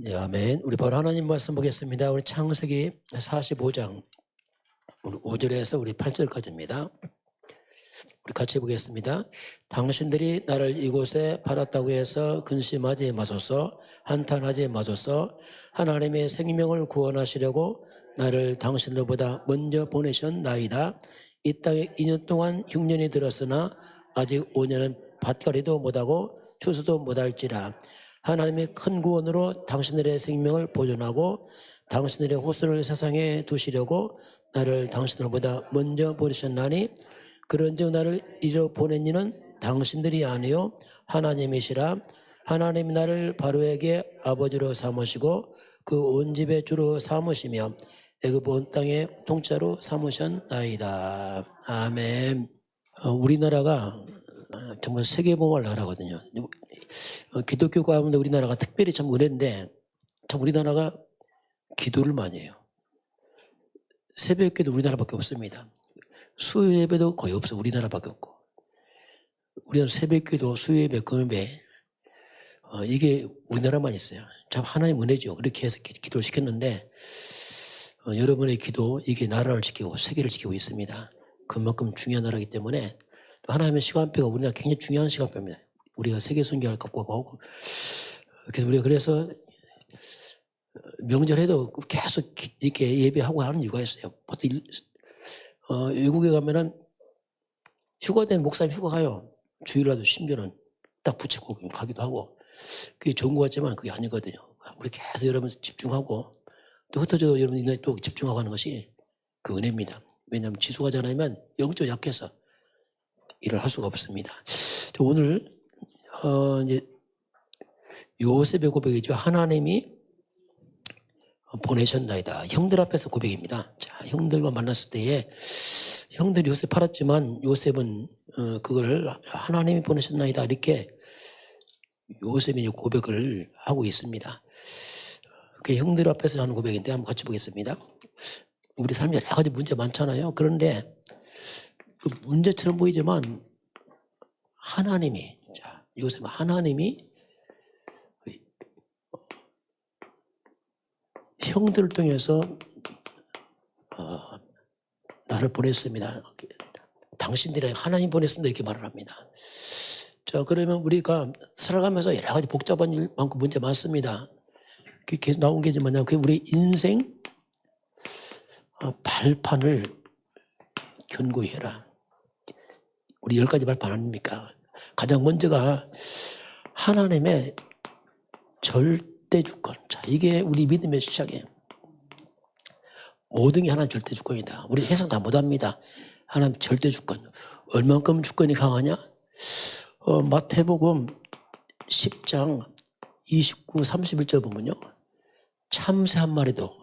네, 아멘. 우리 바로 하나님 말씀 보겠습니다. 우리 창세기 45장 우리 5절에서 우리 8절까지입니다. 우리 같이 보겠습니다. 당신들이 나를 이곳에 팔았다고 해서 근심하지 마소서, 한탄하지 마소서. 하나님의 생명을 구원하시려고 나를 당신들보다 먼저 보내셨나이다. 이 땅에 2년 동안 흉년이 들었으나 아직 5년은 밭가리도 못하고 추수도 못할지라. 하나님의 큰 구원으로 당신들의 생명을 보존하고 당신들의 호수를 세상에 두시려고 나를 당신들보다 먼저 보내셨나니 그런즉 나를 이리로 보낸 이는 당신들이 아니요 하나님이시라. 하나님이 나를 바로에게 아버지로 삼으시고 그 온 집의 주로 삼으시며 애굽 온 땅의 통치자로 삼으셨나이다. 아멘. 우리나라가 정말 세계봉헌 나라거든요. 기독교 가운데 우리나라가 특별히 참 은혜인데 참 우리나라가 기도를 많이 해요. 새벽기도 우리나라밖에 없습니다. 수요예배도 거의 없어. 우리나라밖에 없고. 우리나라 새벽기도, 수요예배, 금요예배 이게 우리나라만 있어요. 참 하나님 은혜죠. 그렇게 해서 기도를 시켰는데 여러분의 기도 이게 나라를 지키고 세계를 지키고 있습니다. 그만큼 중요한 나라이기 때문에 하나님의 시간표가 우리나라 굉장히 중요한 시간표입니다. 우리가 세계 선교할 것과 하고 그래서 우리가 그래서 명절에도 계속 이렇게 예배하고 하는 이유가 있어요. 보통 외국에 가면은 휴가 된 목사님 휴가 가요. 주일날도 심지어는 딱 붙이고 가기도 하고 그게 좋은 것 같지만 그게 아니거든요. 우리 계속 여러분 집중하고 또 흩어져도 여러분이 또 집중하고 하는 것이 그 은혜입니다. 왜냐하면 지속하지 않으면 영적 약해서 일을 할 수가 없습니다. 오늘 이제 요셉의 고백이죠. 하나님이 보내셨나이다. 형들 앞에서 고백입니다. 자, 형들과 만났을 때에 형들이 요셉 팔았지만 요셉은 그걸 하나님이 보내셨나이다. 이렇게 요셉이 고백을 하고 있습니다. 그 형들 앞에서 하는 고백인데 한번 같이 보겠습니다. 우리 삶에 여러 가지 문제 많잖아요. 그런데 그 문제처럼 보이지만 하나님이 요셉은 하나님이 형들을 통해서 나를 보냈습니다. 당신들이 하나님 보냈습니다. 이렇게 말을 합니다. 자, 그러면 우리가 살아가면서 여러 가지 복잡한 일 많고 문제 많습니다. 그게 계속 나온 게 뭐냐면 그게 우리 인생 발판을 견고히 해라. 우리 10가지 발판 아닙니까? 가장 먼저가 하나님의 절대 주권. 자, 이게 우리 믿음의 시작이에요. 모든 게 하나님 절대 주권이다. 우리 해석 다 못합니다. 하나님 절대 주권. 얼만큼 주권이 강하냐? 마태복음 10장 29, 31절 보면요. 참새 한 마리도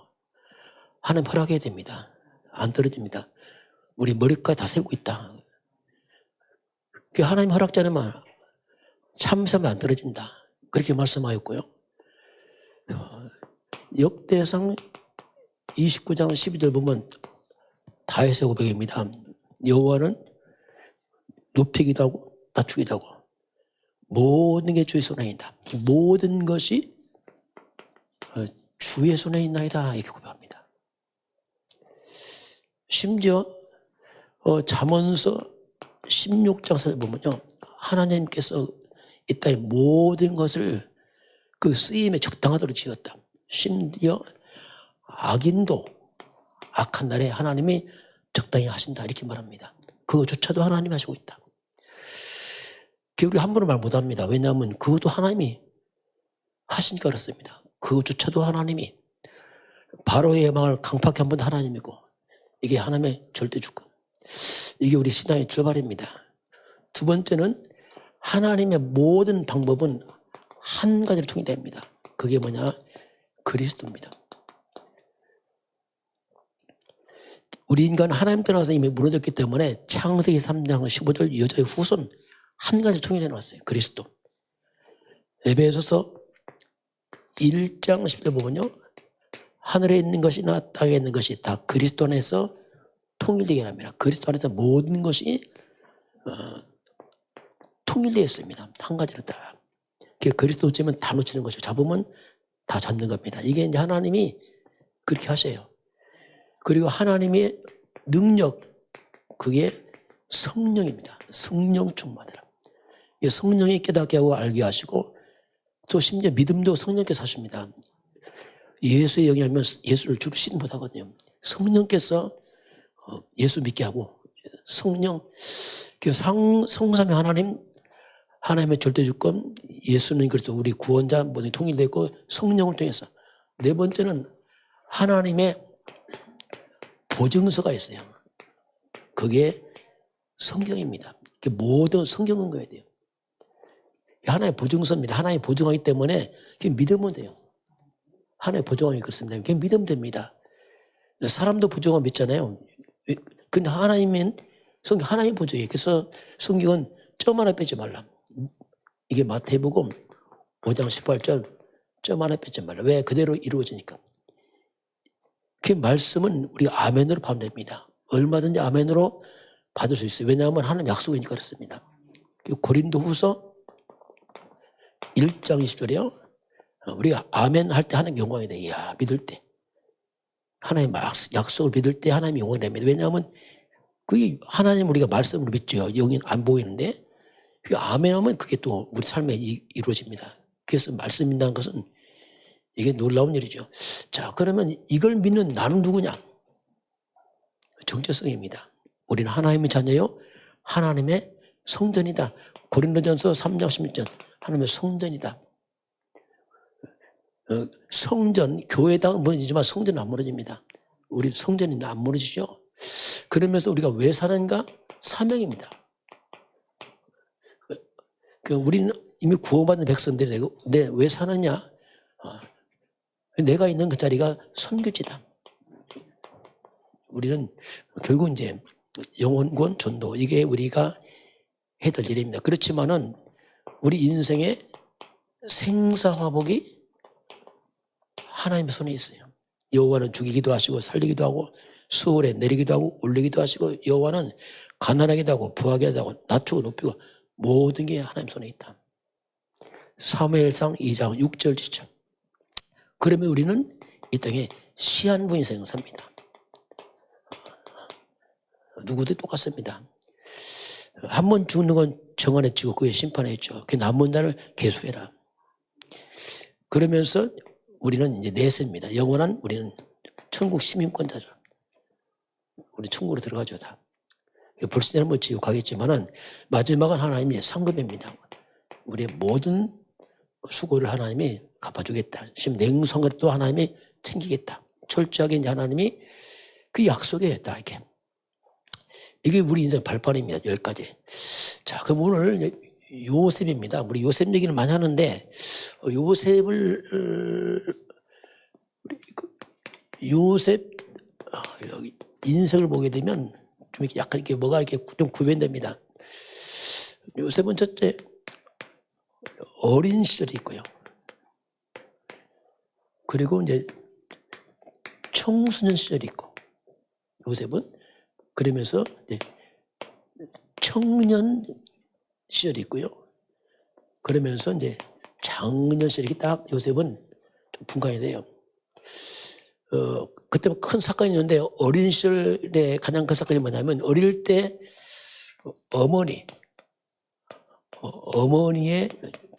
하나님 허락해야 됩니다. 안 떨어집니다. 우리 머리까지 다 세고 있다. 그 하나님 허락자는 참새만 안 떨어진다. 그렇게 말씀하였고요. 역대상 29장 12절 보면 다윗의 고백입니다. 여호와는 높이기도 하고 낮추기도 하고 모든 게 주의 손에 있다. 모든 것이 주의 손에 있나이다. 이렇게 고백합니다. 심지어 잠언서 16장 4절 보면요. 하나님께서 이 땅의 모든 것을 그 쓰임에 적당하도록 지었다. 심지어 악인도 악한 날에 하나님이 적당히 하신다. 이렇게 말합니다. 그거조차도 하나님이 하시고 있다. 그게 우리 함부로 말 못합니다. 왜냐하면 그것도 하나님이 하시니까 그렇습니다. 그거조차도 하나님이 바로의 예망을 강팍히 한 번도 하나님이고 이게 하나님의 절대 주권. 이게 우리 신앙의 출발입니다. 두 번째는 하나님의 모든 방법은 한 가지를 통해 됩니다. 그게 뭐냐? 그리스도입니다. 우리 인간은 하나님 떠나서 이미 무너졌기 때문에 창세기 3장 15절 여자의 후손 한 가지를 통일해 놨어요. 그리스도. 에베소서 1장 10절 보면요. 하늘에 있는 것이나 땅에 있는 것이 다 그리스도 안에서 통일되게 합니다. 그리스도 안에서 모든 것이 통일되어 있습니다. 한 가지로 다. 그리스도 놓치면 다 놓치는 것이고 잡으면 다 잡는 겁니다. 이게 이제 하나님이 그렇게 하셔요. 그리고 하나님의 능력, 그게 성령입니다. 성령 충만이라. 성령이 깨닫게 하고 알게 하시고 또 심지어 믿음도 성령께서 하십니다. 예수의 영이 하면 예수를 주시지 못하거든요. 성령께서 예수 믿게 하고 성령, 성삼위 하나님, 하나님의 절대주권, 예수는 그래서 우리 구원자 모두 통일되고 성령을 통해서. 네 번째는 하나님의 보증서가 있어요. 그게 성경입니다. 모든 성경은 거야 돼요. 하나의 보증서입니다. 하나의 보증하기 때문에 믿으면 돼요. 하나의 보증하기 그렇습니다. 그게 믿으면 됩니다. 사람도 보증하고 믿잖아요. 근데 하나님은 성경 하나님 보증이에요. 그래서 성경은 점 하나 빼지 말라. 이게 마태복음 5장 18절 점 하나 빼지 말라. 왜? 그대로 이루어지니까. 그 말씀은 우리가 아멘으로 받으면 됩니다. 얼마든지 아멘으로 받을 수 있어요. 왜냐하면 하나님 약속이니까 그렇습니다. 고린도후서 1장 20절이요. 우리가 아멘 할 때 하나님 영광이 돼. 이야, 믿을 때. 하나님 약속을 믿을 때 하나님 영광이 됩니다. 왜냐하면 그게 하나님 우리가 말씀으로 믿죠. 영이 안 보이는데 그 아멘 하면 그게 또 우리 삶에 이루어집니다. 그래서 말씀 믿는다는 것은 이게 놀라운 일이죠. 자, 그러면 이걸 믿는 나는 누구냐? 정체성입니다. 우리는 하나님의 자녀요. 하나님의 성전이다. 고린도전서 3장 16절 하나님의 성전이다. 성전, 교회당은 무너지지만 성전은 안 무너집니다. 우리 성전이 안 무너지죠. 그러면서 우리가 왜 사는가? 사명입니다. 우리는 이미 구원받은 백성들이 왜 사느냐? 내가 있는 그 자리가 선교지다. 우리는 결국 이제 영혼권 전도, 이게 우리가 해야 될 일입니다. 그렇지만은 우리 인생의 생사화복이 하나님의 손에 있어요. 여호와는 죽이기도 하시고 살리기도 하고 수월에 내리기도 하고 올리기도 하시고 여호와는 가난하기도 하고 부하기도 하고 낮추고 높이고 모든 게 하나님 손에 있다. 사무엘상 2장 6절 7절. 그러면 우리는 이 땅에 시한부 인생을 삽니다. 누구도 똑같습니다. 한 번 죽는 건 정한에 치고 그에 심판해 있죠. 그 남은 날을 계수해라. 그러면서 우리는 이제 내세입니다. 영원한 우리는 천국 시민권자죠. 우리 천국으로 들어가죠, 다. 불신자는 뭐 지옥 가겠지만은 마지막은 하나님의 상급입니다. 우리의 모든 수고를 하나님이 갚아주겠다. 지금 냉성을 또 하나님이 챙기겠다. 철저하게 이제 하나님이 그 약속에 했다, 이렇게. 이게 우리 인생 발판입니다. 10가지. 자, 그럼 오늘 요셉입니다. 우리 요셉 얘기를 많이 하는데, 요셉, 여기 인생을 보게 되면 좀 이렇게 약간 이렇게 뭐가 이렇게 좀 구별됩니다. 요셉은 첫째, 어린 시절이 있고요. 그리고 이제 청소년 시절이 있고, 요셉은 그러면서 이제 청년 시절이 있고요. 그러면서 이제 장년 시절이 딱 요셉은 좀 분간이 돼요. 그때 큰 사건이 있는데 어린 시절에 가장 큰 사건이 뭐냐면 어릴 때 어머니의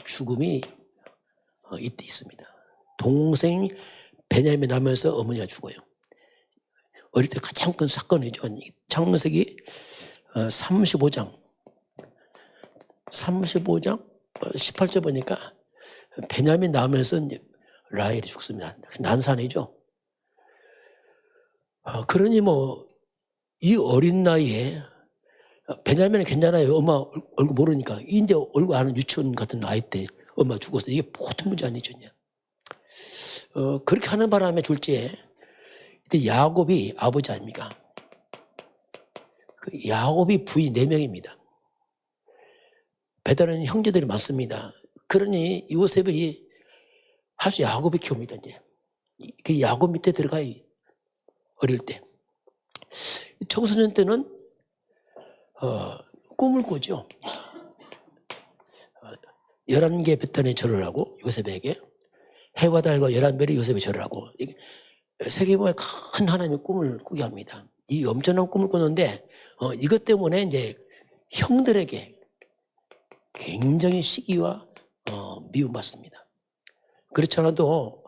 죽음이 이때 있습니다. 동생 베냐민 나면서 어머니가 죽어요. 어릴 때 가장 큰 사건이죠. 창세기 35장 18절 보니까 베냐민 나면서 라헬이 죽습니다. 난산이죠. 그러니 뭐 이 어린 나이에 베냐민은 괜찮아요. 엄마 얼굴 모르니까. 이제 얼굴 아는 유치원 같은 아이 때 엄마 죽었어. 이게 보통 문제 아니죠. 그렇게 하는 바람에 졸지에 야곱이 아버지 아닙니까? 그 야곱이 부인 4명입니다. 베드라는 형제들이 많습니다. 그러니 요셉이 아주 야곱이 키웁니다. 이제 그 야곱 밑에 들어가요. 어릴 때. 청소년 때는 꿈을 꾸죠. 11개 베탄의 절을 하고 요셉에게 해와 달과 11별이 요셉의 절을 하고 세계보에 큰 하나님의 꿈을 꾸게 합니다. 이 엄청난 꿈을 꾸는데 이것 때문에 이제 형들에게 굉장히 시기와 미움받습니다. 그렇지 않아도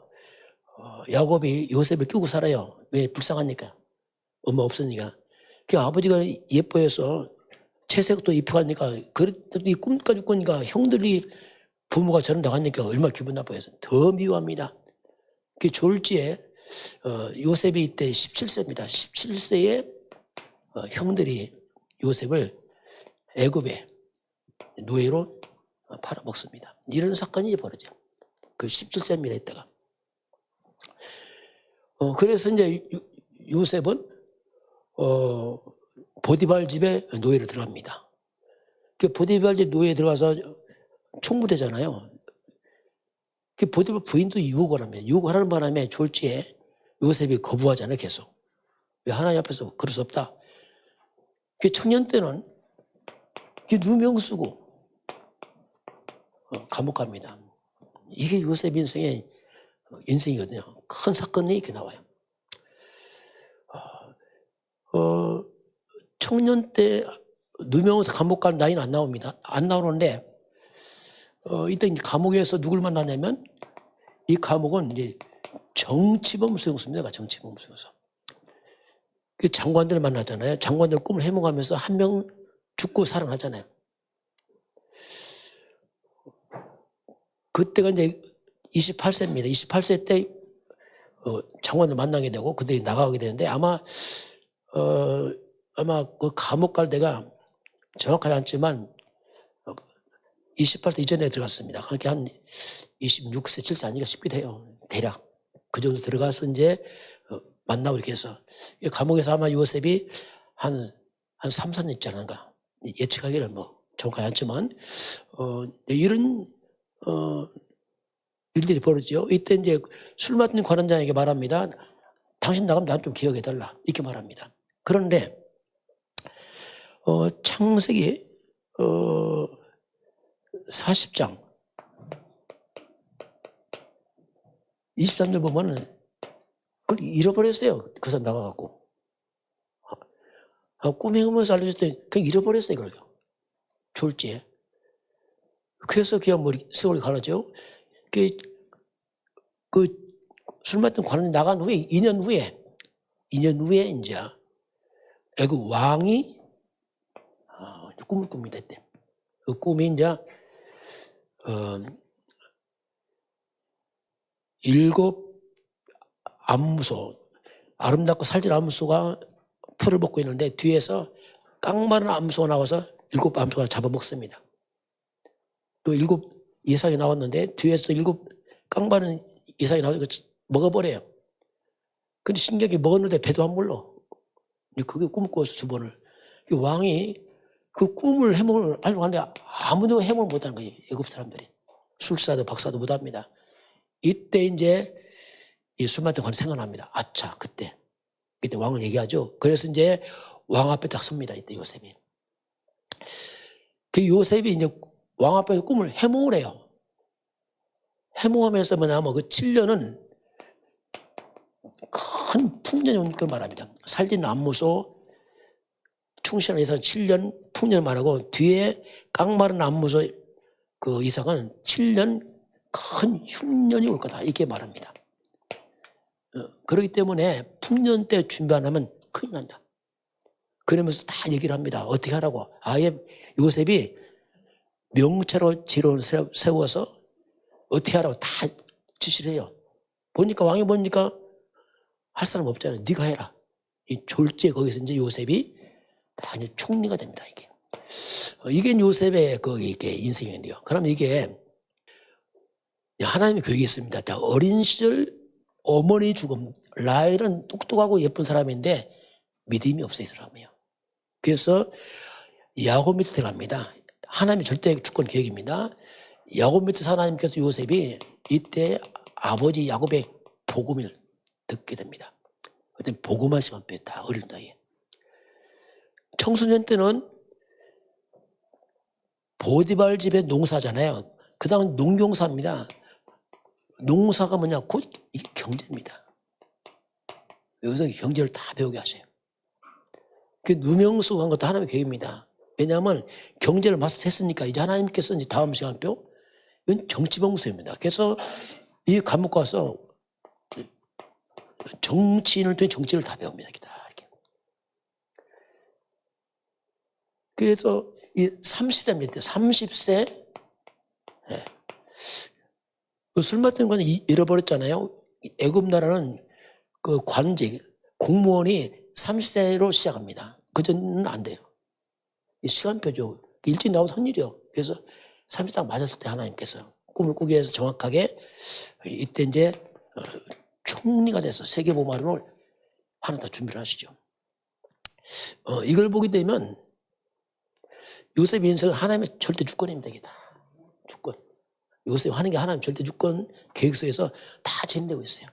야곱이 요셉을 끼고 살아요. 왜? 불쌍하니까. 엄마 없으니까. 그 아버지가 예뻐해서 채색도 입혀가니까 그래도 이 꿈까지 꾸니까 형들이 부모가 저런 나가니까 얼마나 기분 나빠해서 더 미워합니다. 그 졸지에 요셉이 이때 17세입니다. 17세에 형들이 요셉을 애굽에 노예로 팔아먹습니다. 이런 사건이 벌어져. 그 17세입니다. 이때가. 그래서 이제 요셉은 보디발 집에 노예로 들어갑니다. 그 보디발 집 노예에 들어가서 총무되잖아요. 그 보디발 부인도 유혹을 합니다. 유혹을 하는 바람에 졸지에 요셉이 거부하잖아요. 계속. 왜? 하나님 앞에서 그럴 수 없다. 그 청년 때는 누명 쓰고 감옥 갑니다. 이게 요셉 인생이거든요. 큰 사건이 이렇게 나와요. 청년 때 누명에서 감옥 갈 나이는 안 나옵니다. 안 나오는데 이때 감옥에서 누굴 만나냐면 이 감옥은 이제 정치범 수용소입니다. 정치범 수용소. 그 장관들을 만나잖아요. 장관들 꿈을 해몽하면서 한 명 죽고 살아나잖아요. 그때가 이제 28세입니다. 28세 때 장관을 만나게 되고 그들이 나가게 되는데 아마 그 감옥 갈 때가 정확하지 않지만 28세 이전에 들어갔습니다. 그러니까 한 26세, 7세 아닌가 싶기도 해요. 대략. 그 정도 들어가서 이제 만나고 이렇게 해서 감옥에서 아마 요셉이 한 3, 4년 있지 않은가. 예측하기를 정확하지 않지만 이런 일들이 벌어지죠. 이때 이제 술 맡은 관원장에게 말합니다. 당신 나가면 난 좀 기억해달라. 이렇게 말합니다. 그런데 창세기 40장 23절 보면은 그걸 잃어버렸어요. 그 사람 나가갖고. 꿈에 흐면서 알려줬더니 그냥 잃어버렸어요. 그걸. 졸지에. 그래서 그냥 세월이 가라죠. 술 맡은 관원이 나간 후에 2년 후에 이제 애굽 왕이 꿈을 꿉니다. 이때. 그 꿈이 이제 7 암소, 아름답고 살찐 암소가 풀을 먹고 있는데 뒤에서 깡마른 암소가 나와서 7 암소가 잡아먹습니다. 또 7 예상이 나왔는데 뒤에서 또 7 깡마른 예상이 나와서 먹어버려요. 근데 신기하게 먹었는데 배도 안 불러. 그게 꿈을 꿔서 주번을. 그 왕이 그 꿈을 해몽을 알고 하는데 아무도 해몽을 못하는 거예요. 애굽 사람들이. 술사도 박사도 못합니다. 이때 이제 이 술 맡은 관이 생각납니다. 아차, 그때 왕을 얘기하죠. 그래서 이제 왕 앞에 딱 섭니다. 이때 요셉이. 그 요셉이 이제 왕 앞에서 꿈을 해몽을 해요. 해몽하면서 뭐냐면 그 7년은 큰 풍년이 온 걸 말합니다. 살찐 암무소 충실한 이상 7년 풍년을 말하고 뒤에 깡마른 암무소 그 이상은 7년 큰 흉년이 올 거다. 이렇게 말합니다. 그렇기 때문에 풍년 때 준비 안 하면 큰일 난다. 그러면서 다 얘기를 합니다. 어떻게 하라고. 아예 요셉이 명체로 지론을 세워서 어떻게 하라고 다 지시를 해요. 보니까 왕이 보니까 할 사람 없잖아요. 네가 해라. 이 졸지에 거기서 이제 요셉이 다 이제 총리가 됩니다. 이게 요셉의 이게 인생이에요. 그럼 이게 하나님의 교육이 있습니다. 자, 어린 시절 어머니 죽음. 라헬은 똑똑하고 예쁜 사람인데 믿음이 없어요. 이 사람이요. 그래서 야곱 밑에 들어갑니다. 하나님의 절대 주권 계획입니다. 야곱 밑에서 하나님께서 요셉이 이때 아버지 야곱의 복음을 듣게 됩니다. 그때 복음한 시간 뺐다. 어린 나이에. 청소년 때는 보디발 집의 농사잖아요. 그 다음은 농경사입니다. 농사가 뭐냐? 곧 이게 경제입니다. 여기서 경제를 다 배우게 하세요. 그 누명수 한 것도 하나님의 계획입니다. 왜냐하면 경제를 마스터했으니까 이제 하나님께서 이제 다음 시간표 이건 정치봉수입니다. 그래서 이 감옥 가서 정치인을 통해 정치를 다 배웁니다. 이렇게. 그래서 이 30대입니다. 30세 술 맡은 건 잃어버렸잖아요. 애굽 나라는 그 관직 공무원이 30세로 시작합니다. 그전은 안 돼요. 이 시간표죠. 일찍 나온 선일이요. 그래서 30세 딱 맞았을 때 하나님께서 꿈을 꾸게 해서 정확하게 이때 이제 총리가 돼서 세계보마론을 하나 다 준비를 하시죠. 이걸 보게 되면 요셉의 인생은 하나님의 절대 주권입니다. 이게 다 주권. 요셉이 하는 게 하나님 절대 주권 계획서에서 다 진행되고 있어요.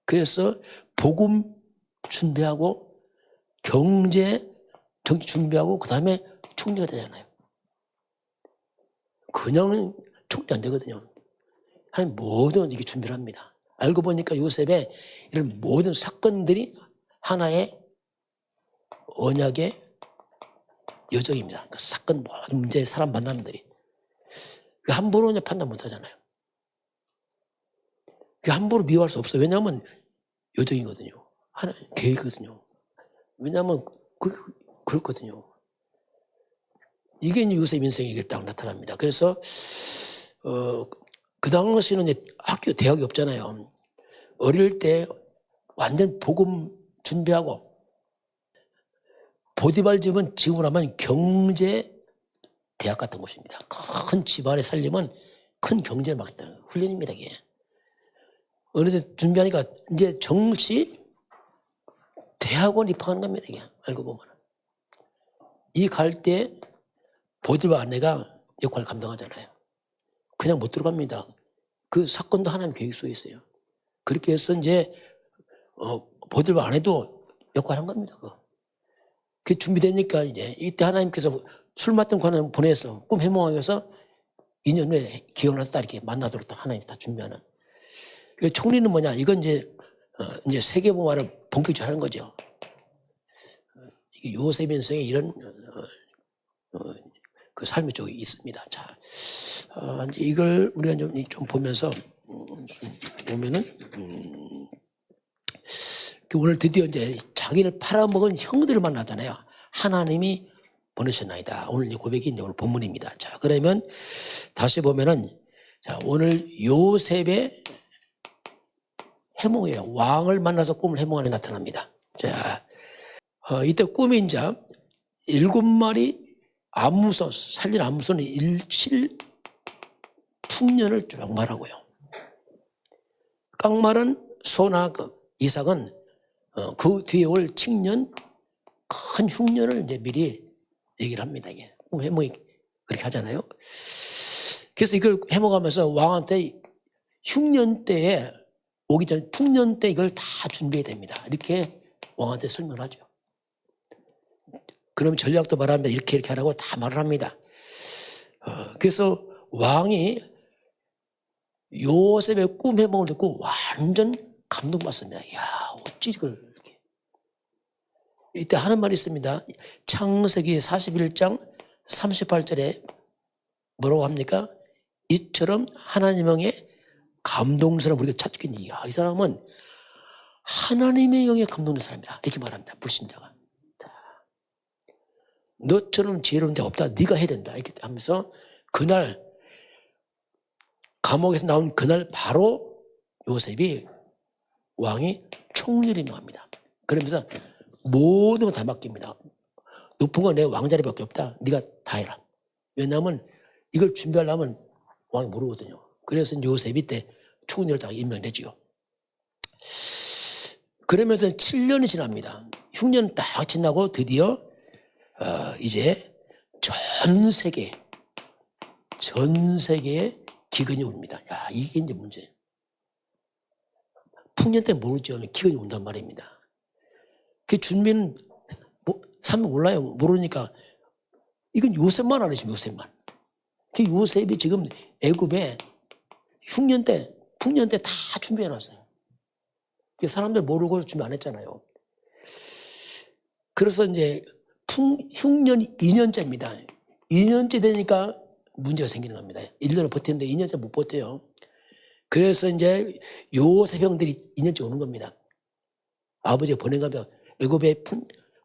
그래서 복음 준비하고 경제 정치 준비하고 그 다음에 총리가 되잖아요. 그냥은 총리 안 되거든요. 하나님 모든 이게 준비를 합니다. 알고 보니까 요셉의 이런 모든 사건들이 하나의 언약의 여정입니다. 그 사건 모든 문제 사람 만남들이 함부로 판단 못 하잖아요. 함부로 미워할 수 없어요. 왜냐하면 여정이거든요. 하나 계획이거든요. 왜냐하면 그렇거든요. 이게 이제 요셉 인생에 이게 딱 나타납니다. 그래서 그 당시에는 이제 학교 대학이 없잖아요. 어릴 때 완전 복음 준비하고 보디발 집은 지금으로 하면 경제 대학 같은 곳입니다. 큰 집안에 살려면 큰 경제를 막는 훈련입니다. 이게. 어느새 준비하니까 이제 정시 대학원 입학하는 겁니다. 이게. 알고 보면. 이 갈 때 보디발 아내가 역할을 감당하잖아요. 그냥 못 들어갑니다. 그 사건도 하나님 계획 속에 있어요. 그렇게 해서 이제 보디발 아내도 역할을 한 겁니다. 그게 준비되니까 이제 이때 하나님께서 술 맡은 관을 보내서 꿈 해몽하기 위해서 2년 후에 기억나서 딱 이렇게 만나도록 딱 하나님이 다 준비하는. 총리는 뭐냐? 이건 이제 세계보마를 본격적으로 하는 거죠. 이게 요셉 인생에 이런 그 삶의 쪽이 있습니다. 자, 이제 이걸 우리가 좀 보면서 보면은 오늘 드디어 이제 자기를 팔아먹은 형들을 만나잖아요. 하나님이 보내셨나이다. 오늘 이 고백이 이제 오늘 본문입니다. 자, 그러면 다시 보면은 자, 오늘 요셉의 해몽이에요. 왕을 만나서 꿈을 해몽하는 나타납니다. 자, 이때 꿈이 이제 7마리 암무소, 살린 암무소는 일칠 풍년을 쭉 말하고요. 깡마른 소나 이삭은 그 뒤에 올 칙년 큰 흉년을 이제 미리 얘기를 합니다. 이게 해몽이 그렇게 하잖아요. 그래서 이걸 해몽하면서 왕한테 흉년 때에 오기 전 풍년 때 이걸 다 준비해야 됩니다. 이렇게 왕한테 설명을 하죠. 그러면 전략도 말합니다. 이렇게 하라고 다 말을 합니다. 그래서 왕이 요셉의 꿈 해몽을 듣고 완전 감동받습니다. 야, 어찌 이걸 이렇게. 이때 하는 말이 있습니다. 창세기 41장 38절에 뭐라고 합니까? 이처럼 하나님의 감동스러운 우리가 찾겠니? 이 사람은 하나님의 영에 감동된 사람이다. 이렇게 말합니다. 불신자가. 너처럼 지혜로운 자가 없다. 네가 해야 된다. 이렇게 하면서 그날 감옥에서 나온 그날 바로 요셉이 왕이 총리를 임명합니다. 그러면서 모든 거 다 맡깁니다. 높은 건 내 왕자리밖에 없다. 네가 다 해라. 왜냐하면 이걸 준비하려면 왕이 모르거든요. 그래서 요셉이 때 총리를 딱 임명되지요. 그러면서 7년이 지납니다. 흉년 딱 지나고 드디어 이제 전 세계에 기근이 옵니다. 야, 이게 이제 문제예요. 풍년 때 모르죠. 기근이 온단 말입니다. 그 준비는 사람 몰라요. 모르니까 이건 요셉만 알으시면 요셉만. 그 요셉이 지금 애굽에 흉년 때 풍년 때 다 준비해 놨어요. 사람들 모르고 준비 안 했잖아요. 그래서 이제 흉년 2년째입니다. 2년째 되니까 문제가 생기는 겁니다. 1년을 버티는데 2년째 못 버텨요. 그래서 이제 요셉 형들이 2년째 오는 겁니다. 아버지가 보낸 겁니다. 애굽에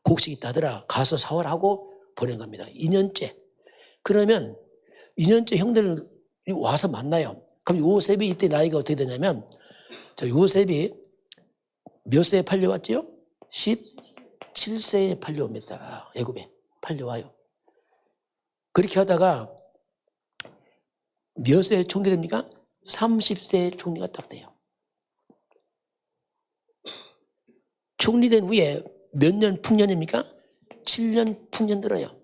곡식이 있다더라. 가서 사월하고 보낸 겁니다. 2년째. 그러면 2년째 형들이 와서 만나요. 그럼 요셉이 이때 나이가 어떻게 되냐면, 자, 요셉이 몇 세에 팔려왔죠? 17세에 팔려옵니다. 애굽에 팔려와요. 그렇게 하다가 몇 세에 총리됩니까? 30세에 총리가 딱 돼요. 총리된 후에 몇 년 풍년입니까? 7년 풍년 들어요.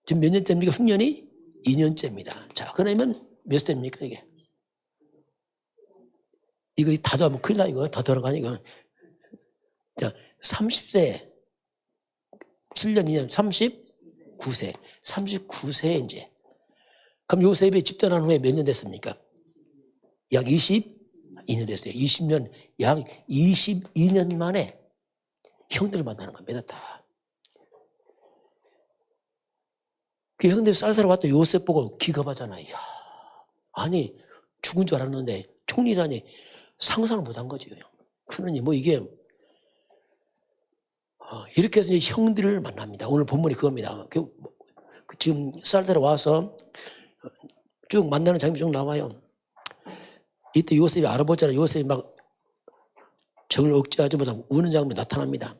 지금 몇 년째입니까? 풍년이 2년째입니다. 자, 그러면 몇 세입니까, 이게? 이거 다 더하면 큰일 나, 이거. 다 돌아가니까. 자, 30세, 7년, 2년, 39세. 39세에 이제. 그럼 요셉이 집전한 후에 몇 년 됐습니까? 약 22년 됐어요. 20년, 약 22년 만에 형들을 만나는 겁니다, 다. 그 형들이 쌀쌀 왔던 요셉 보고 기겁하잖아요. 이야, 아니, 죽은 줄 알았는데 총리라니 상상을 못한 거죠. 그러니 뭐 이게 이렇게 해서 이제 형들을 만납니다. 오늘 본문이 그겁니다. 지금 쌀쌀 와서 쭉 만나는 장면이 쭉 나와요. 이때 요셉이 알아보잖아요. 요셉이 막 정을 억제하지 못하고 우는 장면이 나타납니다.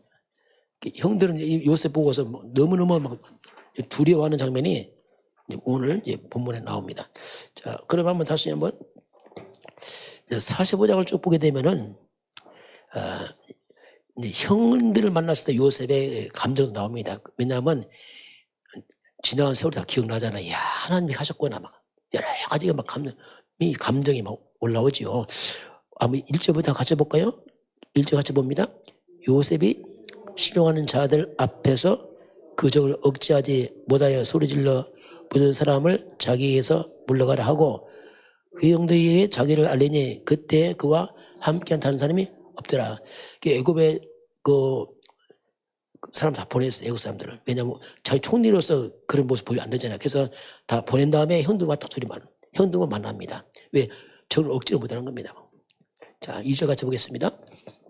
형들은 이 요셉 보고서 너무너무 막 두려워하는 장면이 오늘 본문에 나옵니다. 자, 그럼 한번 다시 한번 45장을 쭉 보게 되면은 형들을 만났을 때 요셉의 감정도 나옵니다. 왜냐하면 지나간 세월이 다 기억나잖아요. 야, 하나님이 하셨구나. 막 여러 가지가 막 감정이 막 올라오지요. 한번 1절부터 같이 볼까요? 1절 같이 봅니다. 요셉이 신용하는 자들 앞에서 그 적을 억제하지 못하여 소리질러 보는 사람을 자기에게서 물러가라 하고 그 형들이 자기를 알리니 그때 그와 함께한 다른 사람이 없더라. 애굽에 그 사람 다 보냈어요. 애국 사람들을. 왜냐하면 자기 총리로서 그런 모습 보이면 안 되잖아요. 그래서 다 보낸 다음에 형들과 딱 둘이 형들만 만납니다. 왜? 저를 억지로 못하는 겁니다. 자, 2절 같이 보겠습니다.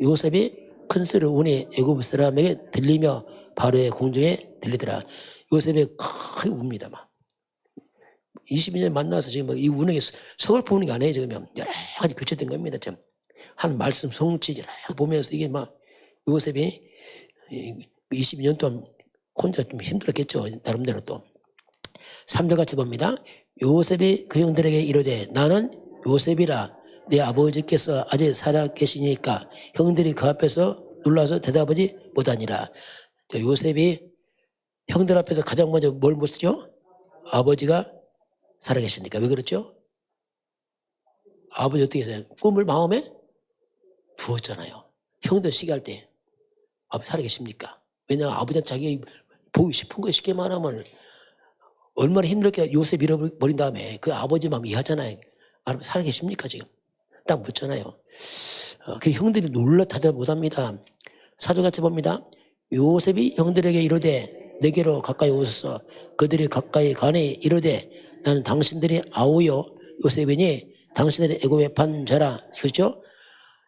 요셉이 큰 소리를 우니 애굽 사람에게 들리며 바로의 공중에 들리더라. 요셉이 크게 웁니다. 막 22년 만나서 지금 이 우는 게 서글퍼 우는 게 아니에요. 지금 여러 가지 교체된 겁니다. 지금 한 말씀 성취 여러 보면서 이게 막 요셉이 22년 동안 혼자 좀 힘들었겠죠. 나름대로 또. 3절 같이 봅니다. 요셉이 그 형들에게 이르되 나는 요셉이라 내 아버지께서 아직 살아 계시니까 형들이 그 앞에서 놀라서 대답하지 못하니라. 요셉이 형들 앞에서 가장 먼저 뭘 묻죠? 아버지가 살아 계시니까. 왜 그렇죠? 아버지 어떻게 했어요? 꿈을 마음에 두었잖아요. 형들 시기할 때 아버지 살아 계십니까? 왜냐하면 아버지한테 자기 보기 싶은 거 쉽게 말하면 얼마나 힘들게 요셉 잃어버린 다음에 그 아버지 마음 이해하잖아요. 살아 계십니까 지금? 딱 묻잖아요. 그 형들이 놀라 대답 못합니다. 사조같이 봅니다. 요셉이 형들에게 이르되 내게로 가까이 오소서. 그들이 가까이 가니 이르되 나는 당신들이 아우요 요셉이니 당신들이 애굽에 판 자라. 그렇죠?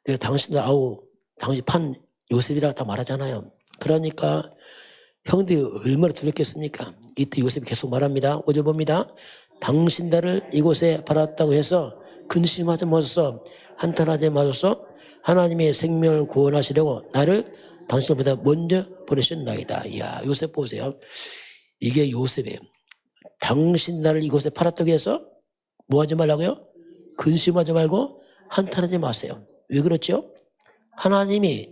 내가 당신들 아우 당신 판 요셉이라고 다 말하잖아요. 그러니까 형들이 얼마나 두렵겠습니까? 이때 요셉이 계속 말합니다. 5절 봅니다. 당신들을 이곳에 팔았다고 해서 근심하지 마소서. 한탄하지 마소서. 하나님의 생명을 구원하시려고 나를 당신보다 먼저 보내셨나이다. 이야, 요셉 보세요. 이게 요셉이에요. 당신 나를 이곳에 팔았다고 해서 뭐 하지 말라고요? 근심하지 말고 한탄하지 마세요. 왜 그렇죠? 하나님이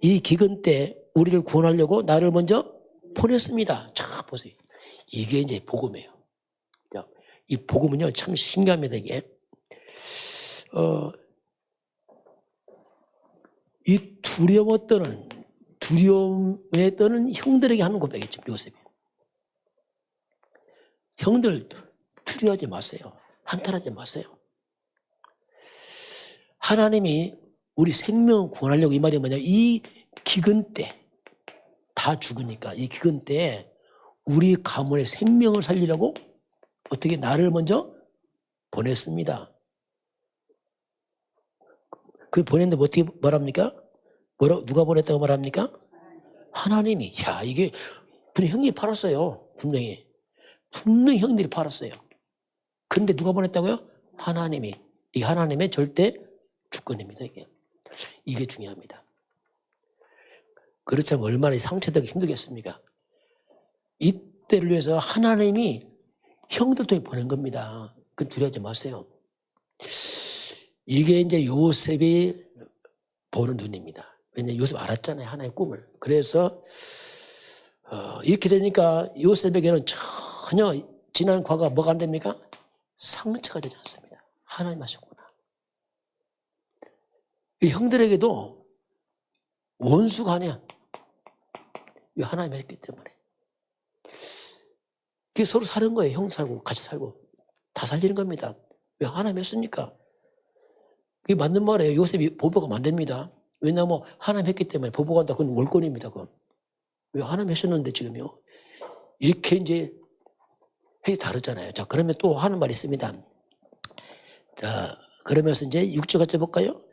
이 기근 때 우리를 구원하려고 나를 먼저 보냈습니다. 자, 보세요. 이게 이제 복음이에요. 이 복음은요, 참 신기합니다, 이게. 이 두려움에 떠는 형들에게 하는 고백이죠, 요셉이. 형들 두려워하지 마세요. 한탄하지 마세요. 하나님이 우리 생명을 구원하려고 이 말이 뭐냐. 이 기근 때 다 죽으니까 이 기근 때에 우리 가문의 생명을 살리려고 어떻게 나를 먼저 보냈습니다. 그 보냈는데 어떻게 말합니까? 누가 보냈다고 말합니까? 하나님이. 야, 이게 분명히 형님이 팔았어요. 분명히 형들이 팔았어요. 그런데 누가 보냈다고요? 하나님이. 이 하나님의 절대 주권입니다. 이게 중요합니다. 그렇지 않으면 얼마나 상처되기 힘들겠습니까? 이때를 위해서 하나님이 형들 통해 보낸 겁니다. 그건 두려워하지 마세요. 이게 이제 요셉이 보는 눈입니다. 왜냐하면 요셉 알았잖아요. 하나의 꿈을. 그래서 이렇게 되니까 요셉에게는 전혀 지난 과거가 뭐가 안 됩니까? 상처가 되지 않습니다. 하나님 하셨구나. 이 형들에게도 원수가 아니야. 이 하나님이 했기 때문에. 그게 서로 사는 거예요. 형 살고 같이 살고 다 살리는 겁니다. 왜 하나님이 했습니까? 그게 맞는 말이에요. 요셉이 보복하면 안 됩니다. 왜냐하면 하나님 했기 때문에 보복한다. 그건 월권입니다. 그건. 왜 하나님 하셨는데 지금요. 이렇게 이제 핵이 다르잖아요. 자, 그러면 또 하는 말이 있습니다. 자, 그러면서 이제 6절 같이 볼까요?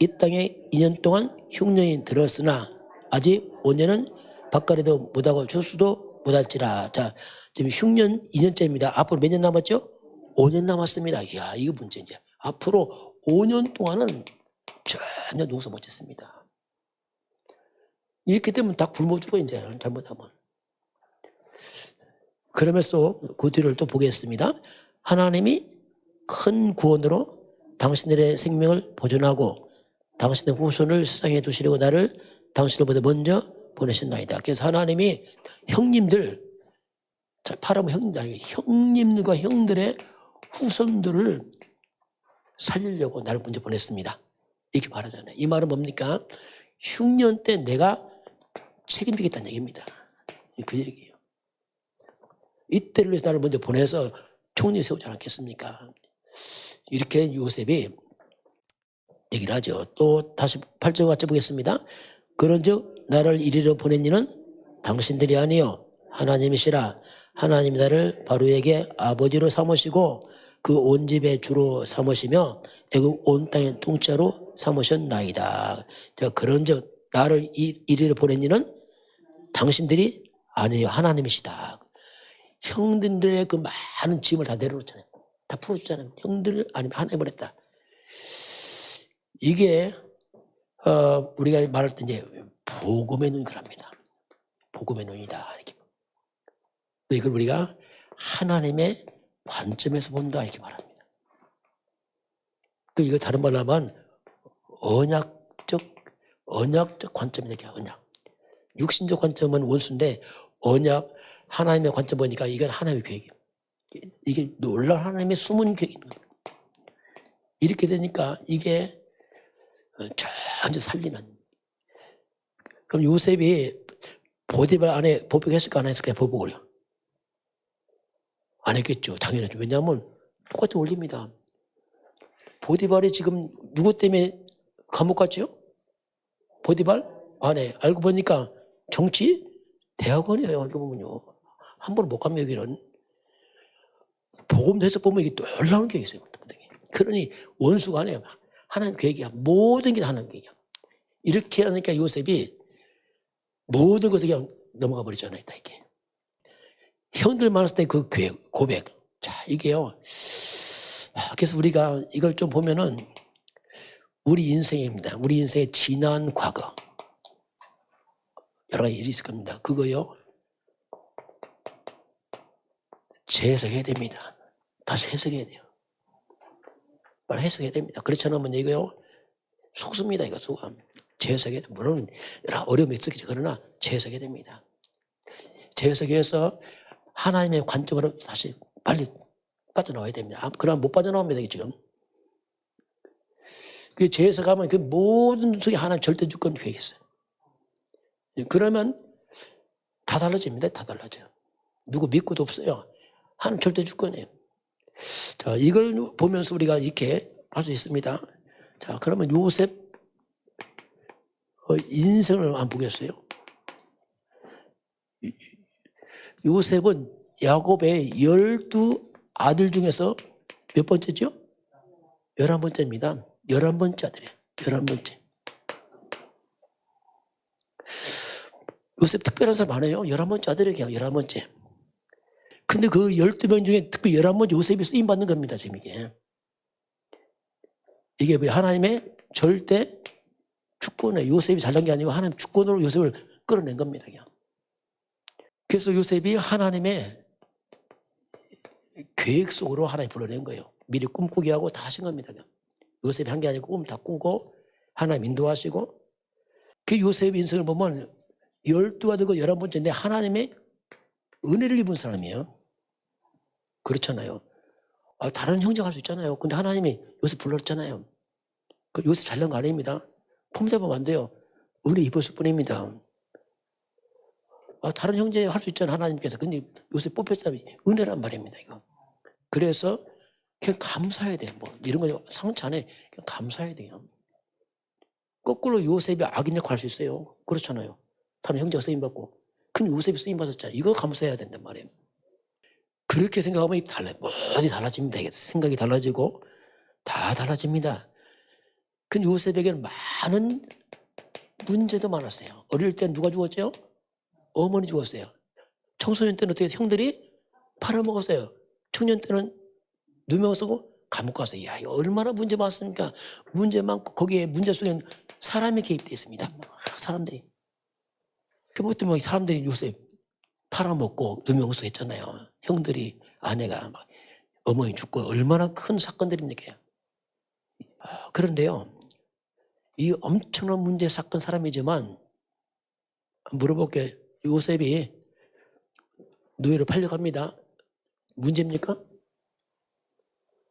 이 땅에 2년 동안 흉년이 들었으나 아직 5년은 밭가리도 못하고 주수도 못할지라. 자, 지금 흉년 2년째입니다. 앞으로 몇 년 남았죠? 5년 남았습니다. 이야, 이거 문제 이제. 앞으로 5년 동안은 전혀 농사 못 짓습니다. 이렇게 되면 다 굶어 죽어, 이제, 잘못하면. 그러면서 그 뒤를 또 보겠습니다. 하나님이 큰 구원으로 당신들의 생명을 보존하고 당신의 후손을 세상에 두시려고 나를 당신들보다 먼저 보내셨나이다. 그래서 하나님이 형님들, 팔아면 형님들과 형들의 후손들을 살리려고 나를 먼저 보냈습니다. 이렇게 말하잖아요. 이 말은 뭡니까? 흉년 때 내가 책임지겠다는 얘기입니다. 그 얘기예요. 이때를 위해서 나를 먼저 보내서 총리 세우지 않았겠습니까? 이렇게 요셉이 얘기를 하죠. 또 다시 8절 같이 보겠습니다. 그런즉 나를 이리로 보낸 이는 당신들이 아니요 하나님이시라. 하나님이 나를 바로에게 아버지로 삼으시고 그 온 집의 주로 삼으시며 애굽 온 땅의 통치자로 삼으셨나이다. 그런즉 나를 이리로 보낸 이는 당신들이 아니요 하나님이시다. 형들의 그 많은 짐을 다 내려놓잖아요. 다 풀어주잖아요. 형들 아니면 하나님을 했다. 이게 우리가 말할 때 이제 복음의 눈이 그럽니다. 복음의 눈이다. 이렇게. 이걸 우리가 하나님의 관점에서 본다 이렇게 말합니다. 또 이거 다른 말로 하면 언약적 관점이 되게 언약. 육신적 관점은 원수인데 언약 하나님의 관점 보니까 이건 하나님의 계획이에요. 이게 놀라운 하나님의 숨은 계획인 거예요. 이렇게 되니까 이게 전혀 살리는. 그럼 요셉이 보디발 안에 보복했을까 안 했을까 보복을요. 안 했겠죠. 당연하죠. 왜냐하면 똑같은 원리입니다. 보디발이 지금 누구 때문에 감옥 갔죠? 보디발 안에 알고 보니까 정치 대학원이에요. 알고 보면요. 함부로 못 가면 여기는 복음 해석 보면 이게 놀라운 게 있어요. 그러니 원수가 아니에요. 하나님 계획이야. 모든 게 다 하나님 계획이야. 이렇게 하니까 요셉이 모든 것을 그냥 넘어가 버리잖아요. 다 이게. 형들 많았을 때 그 고백. 자, 이게요. 그래서 우리가 이걸 좀 보면은 우리 인생입니다. 우리 인생의 지난 과거. 여러 가지 일이 있을 겁니다. 그거요. 재해석해야 됩니다. 다시 해석해야 돼요. 빨리 해석해야 됩니다. 그렇지 않으면 이거요. 속습니다. 이거 속아. 재해석해야 돼요. 물론 여러 어려움이 있겠죠. 그러나 재해석해야 됩니다. 재해석해서 하나님의 관점으로 다시 빨리 빠져나와야 됩니다. 그러나 못 빠져나옵니다. 지금. 그 재해석하면 그 모든 속에 하나님 절대 주권 계획이 있어요. 그러면 다 달라집니다. 다 달라져요. 누구 믿고도 없어요. 하나님 절대 주권이에요. 자, 이걸 보면서 우리가 이렇게 할 수 있습니다. 자, 그러면 요셉 인생을 한번 보겠어요. 요셉은 야곱의 12아들 중에서 몇 번째죠? 11번째입니다. 11번째 아들이에요. 11번째. 요셉 특별한 사람 많아요. 11번째 아들이에요. 11번째. 근데 그 12명 중에 특히 11번째 요셉이 쓰임받는 겁니다. 지금 이게. 이게 뭐 하나님의 절대 주권에 요셉이 잘난 게 아니고 하나님 주권으로 요셉을 끌어낸 겁니다. 그냥. 그래서 요셉이 하나님의 계획 속으로 하나님 불러낸 거예요. 미리 꿈꾸게 하고 다 하신 겁니다. 그냥. 요셉이 한 게 아니고 꿈 다 꾸고 하나님 인도하시고 그 요셉 인생을 보면 12아들과 11번째인데 하나님의 은혜를 입은 사람이에요. 그렇잖아요. 다른 형제가 할 수 있잖아요. 근데 하나님이 요셉 불렀잖아요. 그 요셉 잘난 거 아닙니다. 폼 잡으면 안 돼요. 은혜 입었을 뿐입니다. 다른 형제 할 수 있잖아요. 하나님께서. 근데 요셉 뽑혔다면 은혜란 말입니다. 이거. 그래서 그냥 감사해야 돼요. 뭐 이런 거 상치 않아요. 그냥 감사해야 돼요. 거꾸로 요셉이 악인역 할 수 있어요. 그렇잖아요. 다른 형제가 쓰임받고. 근데 요셉이 쓰임받았잖아요. 이거 감사해야 된단 말이에요. 그렇게 생각하면 뭐든지 달라집니다. 생각이 달라지고 다 달라집니다. 근데 요셉에게는 많은 문제도 많았어요. 어릴 때는 누가 죽었죠? 어머니 죽었어요. 청소년 때는 어떻게 형들이 팔아먹었어요. 청년 때는 누명 쓰고 감옥 갔어요. 야, 이거 얼마나 문제 많습니까? 문제 많고 거기에 문제 속에는 사람이 개입되어 있습니다. 사람들이. 그 때문에 사람들이 요셉 팔아먹고 누명 쓰고 했잖아요. 형들이 아내가 막 어머니 죽고 얼마나 큰 사건들입니까? 그런데요. 이 엄청난 문제 사건 사람이지만 물어볼게. 요셉이 노예로 팔려갑니다. 문제입니까?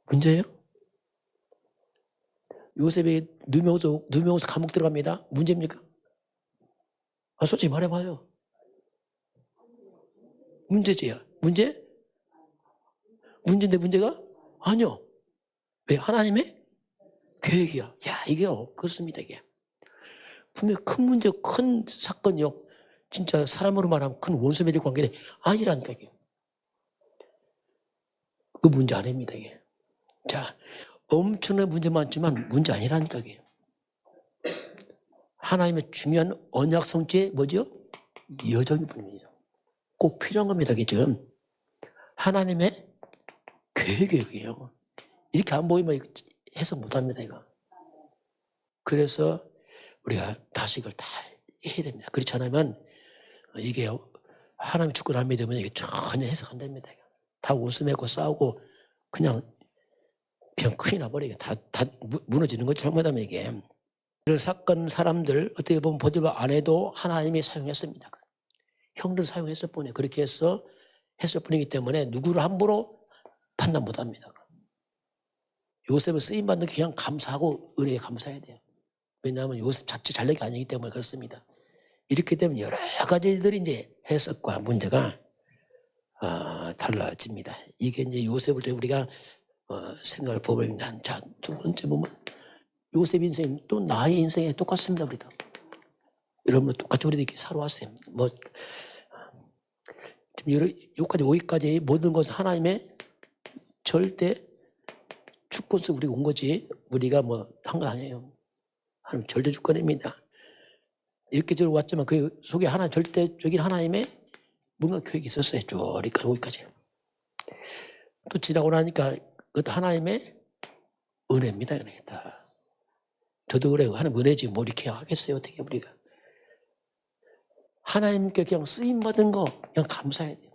문제예요? 요셉이 누명소 감옥 들어갑니다. 문제입니까? 솔직히 말해봐요. 문제지요. 문제? 문제인데 문제가? 아니요. 왜? 하나님의 계획이야. 야, 이게요. 그렇습니다, 이게. 분명히 큰 문제, 큰 사건이요. 진짜 사람으로 말하면 큰 원수 맺을 관계는 아니라니까, 이게. 그 문제 아닙니다, 이게. 자, 엄청난 문제 많지만 문제 아니라니까, 이게. 하나님의 중요한 언약 성취의 뭐죠? 여정일 뿐이죠. 꼭 필요한 겁니다, 이게 지금. 하나님의 계획이에요. 이렇게 안 보이면 해석 못 합니다, 이거. 그래서 우리가 다시 이걸 다 해야 됩니다. 그렇지 않으면 이게 하나님 주권 안 믿으면 이게 전혀 해석 안 됩니다. 다 웃으면고 싸우고 그냥 큰일 나버리게 다 무너지는 것처럼 하다면 이게. 이런 사건 사람들 어떻게 보면 보디발 아내도 하나님이 사용했습니다. 형들 사용했을 뿐이에요. 그렇게 해서 했을 뿐이기 때문에 누구를 함부로 판단 못 합니다. 요셉을 쓰임받는 게 그냥 감사하고 은혜에 감사해야 돼요. 왜냐하면 요셉 자체 잘난 게 아니기 때문에 그렇습니다. 이렇게 되면 여러 가지들이 이제 해석과 문제가 달라집니다. 이게 이제 요셉을 때 우리가 생각을 보면 자, 두 번째 보면 요셉 인생 또 나의 인생에 똑같습니다. 우리도. 여러분 똑같이 우리도 이렇게 살아왔어요. 뭐 지금 여기까지 오기까지 모든 것은 하나님의 절대 주권 속 우리가 온 거지 우리가 뭐 한 거 아니에요. 하나님 절대 주권입니다. 이렇게 저렇게 왔지만 그 속에 하나 절대적인 하나님의 뭔가 계획이 있었어요. 쭉 여기까지. 또 지나고 나니까 그것도 하나님의 은혜입니다. 다. 저도 그래요. 하나님 은혜지 뭐 이렇게 하겠어요. 어떻게 우리가. 하나님께 그냥 쓰임받은 거 그냥 감사해야 돼요.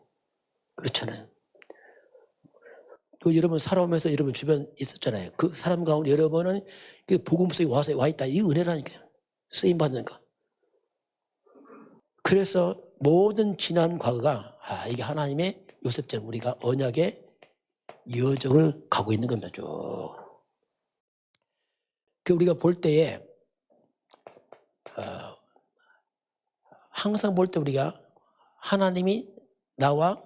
그렇잖아요. 또 여러분 살아오면서 여러분 주변 있었잖아요. 그 사람 가운데 여러분은 그 복음 속에 와 있다. 이 은혜라니까요. 쓰임받는 거. 그래서 모든 지난 과거가 이게 하나님의 요셉처럼 우리가 언약의 여정을 가고 있는 겁니다. 쭉. 그 우리가 볼 때에 항상 볼 때 우리가 하나님이 나와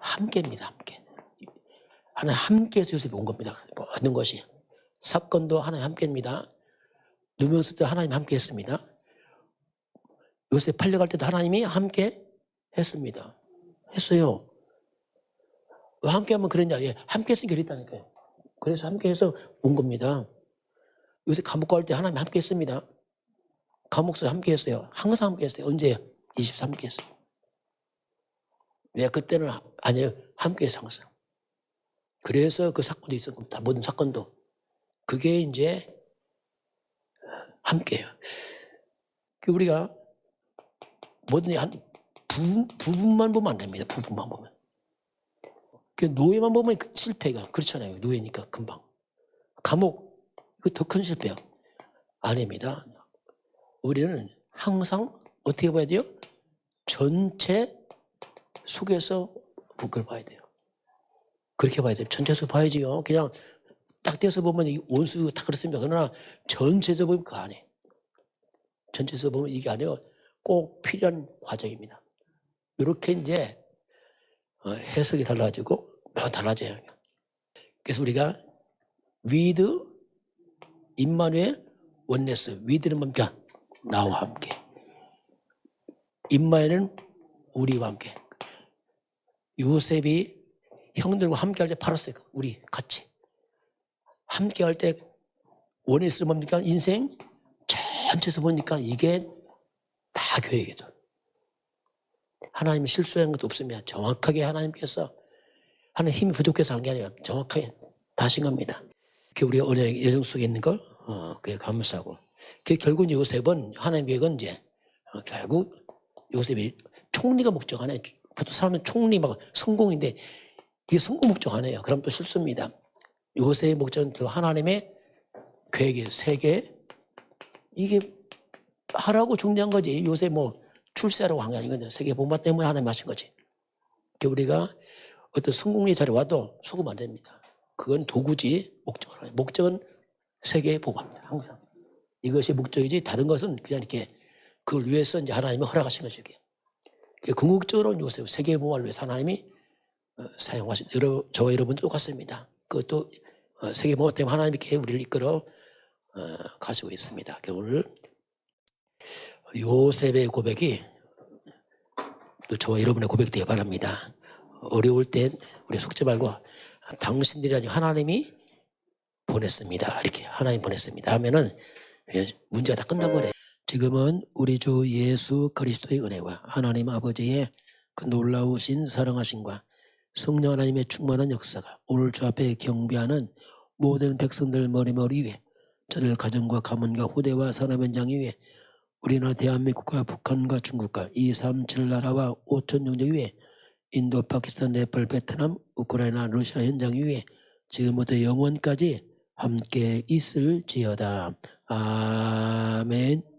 함께입니다. 함께. 하나님 함께해서 요셉이 온 겁니다. 모든 것이. 사건도 하나님 함께입니다. 누명쓸 때 하나님 함께했습니다. 요셉 팔려갈 때도 하나님이 함께 했습니다. 했어요. 왜 함께하면 그랬냐? 예, 함께했으니까 그랬다니까요. 그래서 함께해서 온 겁니다. 요새 감옥 갈 때 하나님 함께했습니다. 감옥에서 함께했어요. 항상 함께했어요. 언제? 24 함께했어요. 왜 그때는 아니에요. 함께해서 항상. 그래서 그 사건도 있었고 다 모든 사건도 그게 이제 함께해요. 우리가 뭐든지 한 부분만 보면 안 됩니다. 부분만 보면. 노예만 보면 실패가 그렇잖아요. 노예니까 금방. 감옥 이거 더 큰 실패야. 아닙니다. 우리는 항상 어떻게 봐야 돼요? 전체 속에서 그걸 봐야 돼요. 그렇게 봐야 돼요. 전체에서 봐야지요. 그냥 딱 떼서 보면 원수 다 그렇습니다. 그러나 전체에서 보면 그 안에. 전체에서 보면 이게 아니에요. 꼭 필요한 과정입니다. 이렇게 이제 해석이 달라지고 달라져요. 그래서 우리가 with 임마누엘 원네스. with는 뭡니까? 나와 함께. 임마누엘은 우리와 함께. 요셉이 형들과 함께 할 때 팔았어요. 우리 같이. 함께 할 때 원네스는 뭡니까? 인생 전체에서 보니까 이게 다 교회에도. 하나님이 실수한 것도 없으면 정확하게 하나님께서 하는 힘이 부족해서 한 게 아니라 정확하게 다 하신 겁니다. 우리가 언약 예정 속에 있는 걸 그게 감사하고. 결국 요셉은 하나님 계획은 이제 결국 요셉이 총리가 목적 안 해. 보통 사람은 총리 막 성공인데 이게 성공 목적 안 해요. 그럼 또 실수입니다. 요셉의 목적은 하나님의 계획의 세계 이게 하라고 중요한 거지. 요새 뭐 출세하라고 한 게 아니거든요. 세계 본받 때문에 하나님 하신 거지. 우리가 어떤 성공의 자리에 와도 속으면 안 됩니다. 그건 도구지 목적은 세계의 보고합니다. 항상. 이것이 목적이지 다른 것은 그냥 이렇게 그걸 위해서 이제 하나님이 허락하신 거죠. 궁극적으로 요새 세계의 보호를 위해서 하나님이 사용하신 저와 여러분도 똑같습니다. 그것도 세계 보호 때문에 하나님께 우리를 이끌어 가시고 있습니다. 오늘 요셉의 고백이 또 저와 여러분의 고백되기 바랍니다. 어려울 땐 우리 속지 말고 당신들이 아니고 하나님이 보냈습니다. 이렇게 하나님 보냈습니다 하면은 문제가 다 끝난 거래요. 지금은 우리 주 예수 그리스도의 은혜와 하나님 아버지의 그 놀라우신 사랑하심과 성령 하나님의 충만한 역사가 오늘 주 앞에 경배하는 모든 백성들 머리머리 위에 저들 가정과 가문과 후대와 산업 현장 위에 우리나라 대한민국과 북한과 중국과 237 나라와 5천 영역 위에 인도, 파키스탄, 네팔, 베트남, 우크라이나, 러시아 현장 위에 지금부터 영원까지 함께 있을지어다. 아멘.